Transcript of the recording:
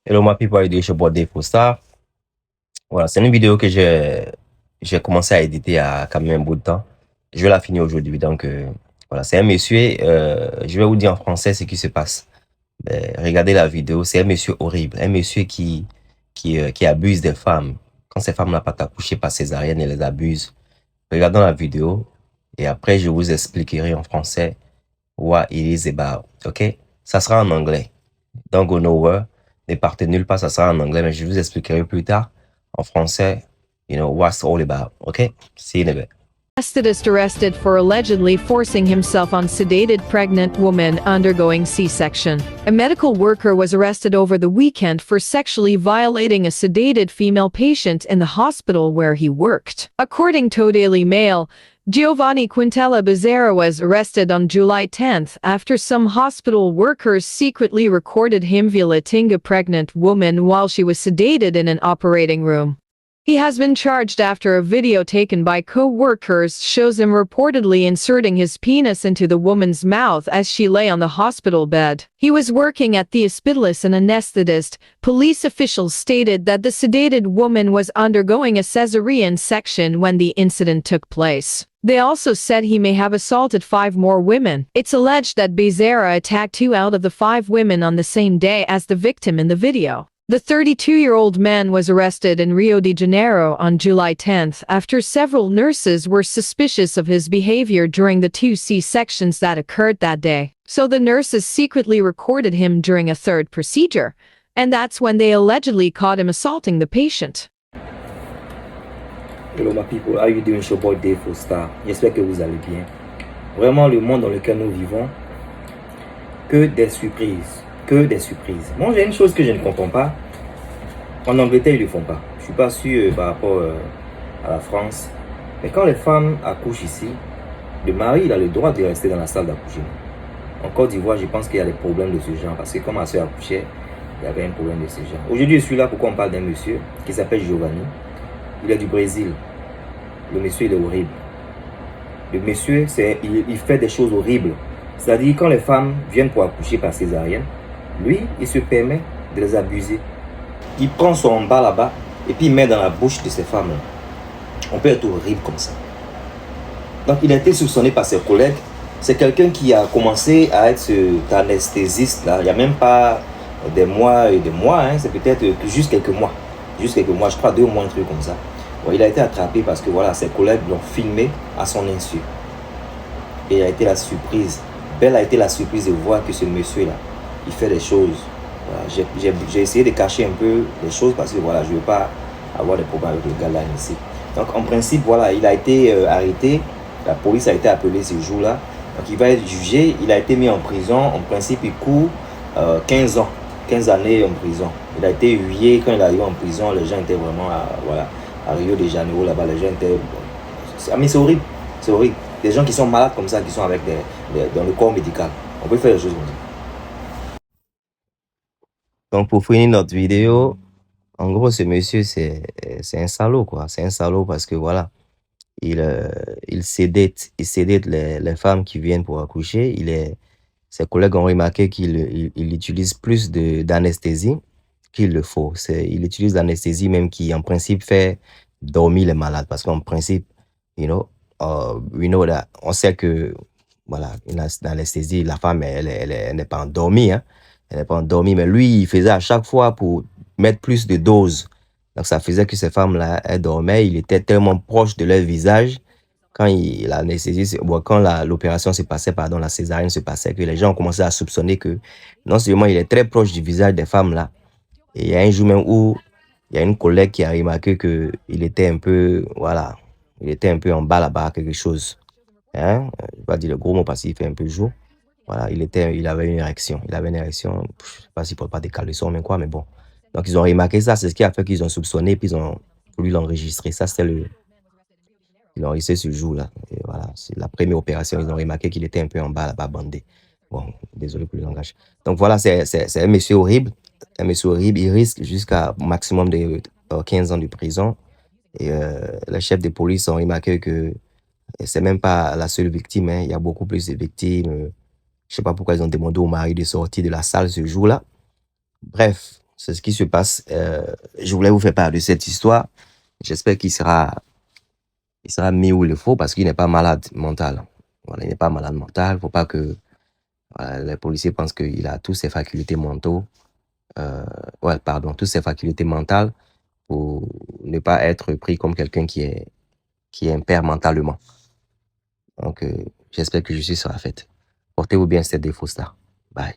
Hello, my people, je suis Bodé pour ça. Voilà, c'est une vidéo que j'ai commencé à éditer il y a quand même un bout de temps. Je vais la finir aujourd'hui. Donc, voilà, c'est un monsieur, je vais vous dire en français ce qui se passe. Ben, regardez la vidéo, c'est un monsieur horrible, un monsieur qui abuse des femmes. Quand ces femmes n'ont pas accouché par césarienne, elle les abuse. Regardons la vidéo et après, je vous expliquerai en français what it is about. OK? Ça sera en anglais. Don't go nowhere. Ne partez nulle part, ça sera en anglais, mais je vous expliquerai plus tard en français, what's all about. OK? See you in a bit. Anesthetist arrested for allegedly forcing himself on sedated pregnant woman undergoing C-section. A medical worker was arrested over the weekend for sexually violating a sedated female patient in the hospital where he worked. According to Daily Mail, Giovanni Quintella Becerra was arrested on July 10th after some hospital workers secretly recorded him violating a pregnant woman while she was sedated in an operating room. He has been charged after a video taken by co-workers shows him reportedly inserting his penis into the woman's mouth as she lay on the hospital bed. He was working at the hospital as an anesthetist. Police officials stated that the sedated woman was undergoing a cesarean section when the incident took place. They also said he may have assaulted 5 more women. It's alleged that Becerra attacked 2 out of the 5 women on the same day as the victim in the video. The 32-year-old man was arrested in Rio de Janeiro on July 10th after several nurses were suspicious of his behavior during the 2 C-sections that occurred that day. So the nurses secretly recorded him during a 3rd procedure, and that's when they allegedly caught him assaulting the patient. Hello my people, how you doing? It's your boy Dave Star. J'espère que vous allez bien. Vraiment, le monde dans lequel nous vivons, que des surprises. Que des surprises. Moi, j'ai une chose que je ne comprends pas. En Angleterre, ils ne le font pas. Je ne suis pas sûr par rapport à la France. Mais quand les femmes accouchent ici, le mari, il a le droit de rester dans la salle d'accouchement. En Côte d'Ivoire, je pense qu'il y a des problèmes de ce genre. Parce que quand ma soeur accouchait, il y avait un problème de ce genre. Aujourd'hui, je suis là pourquoi on parle d'un monsieur qui s'appelle Giovanni. Il est du Brésil. Le monsieur, il est horrible. Le monsieur, il fait des choses horribles. C'est-à-dire, quand les femmes viennent pour accoucher par césarienne, lui, il se permet de les abuser. Il prend son bas là-bas et puis il met dans la bouche de ces femmes-là. On peut être horrible comme ça. Donc, il a été soupçonné par ses collègues. C'est quelqu'un qui a commencé à être cet anesthésiste-là. Il n'y a même pas des mois et des mois. Hein. C'est peut-être juste quelques mois. Juste quelques mois, je crois 2 mois, un truc comme ça. Bon, il a été attrapé parce que voilà, ses collègues l'ont filmé à son insu. Et il a été la surprise. Belle a été la surprise de voir que ce monsieur-là, il fait des choses. Voilà, j'ai essayé de cacher un peu les choses parce que voilà, je ne veux pas avoir des problèmes avec le gars là ici. Donc en principe, voilà, il a été arrêté. La police a été appelée ce jour-là. Donc il va être jugé. Il a été mis en prison. En principe, il court 15 ans. 15 années en prison. Il a été huillé quand il est arrivé en prison. Les gens étaient vraiment à Rio de Janeiro là-bas. Les gens étaient... Mais c'est horrible. C'est horrible. Des gens qui sont malades comme ça, qui sont avec dans le corps médical. On peut faire des choses comme ça. Donc, pour finir notre vidéo, en gros, ce monsieur, c'est un salaud, quoi. C'est un salaud parce que voilà, il sédate les femmes qui viennent pour accoucher. Ses collègues ont remarqué qu'il utilise plus d'anesthésie qu'il le faut. Il utilise l'anesthésie même qui, en principe, fait dormir les malades. Parce qu'en principe, we know that, on sait que, voilà, une anesthésie, la femme, elle n'est pas endormie, hein. Elle n'est pas endormie, mais lui, il faisait à chaque fois pour mettre plus de doses. Donc, ça faisait que ces femmes-là, elles dormaient. Il était tellement proche de leur visage quand l'opération se passait, pardon, la césarienne se passait, que les gens ont commencé à soupçonner que non seulement il est très proche du visage des femmes-là, et il y a un jour même où il y a une collègue qui a remarqué qu'il était un peu, voilà, il était un peu en bas là-bas, quelque chose. Hein? Je ne vais pas dire le gros mot parce qu'il fait un peu jour. Voilà, il avait une érection. Il avait une érection, je ne sais pas s'il ne porte pas des caleçons, mais quoi, mais bon. Donc, ils ont remarqué ça, c'est ce qui a fait qu'ils ont soupçonné, puis ils ont voulu l'enregistrer. Ça, ils l'ont enregistré ce jour-là. Et voilà, c'est la première opération, ils ont remarqué qu'il était un peu en bas, là-bas, bandé. Bon, désolé pour le langage. Donc, voilà, c'est un monsieur horrible. Un monsieur horrible, il risque jusqu'à maximum de 15 ans de prison. Et les chefs de police ont remarqué que c'est même pas la seule victime, hein. Il y a beaucoup plus de victimes. Je sais pas pourquoi ils ont demandé au mari de sortir de la salle ce jour-là. Bref, C'est ce qui se passe. Je voulais vous faire part de cette histoire. J'espère qu'il sera mis où il faut parce qu'il n'est pas malade mental. Voilà, il n'est pas malade mental. Il ne faut pas que les policiers pensent qu'il a toutes ses facultés mentaux. Toutes ses facultés mentales pour ne pas être pris comme quelqu'un qui est impair mentalement. Donc, j'espère que justice sera faite. Portez-vous bien, cette défausse-là. Bye.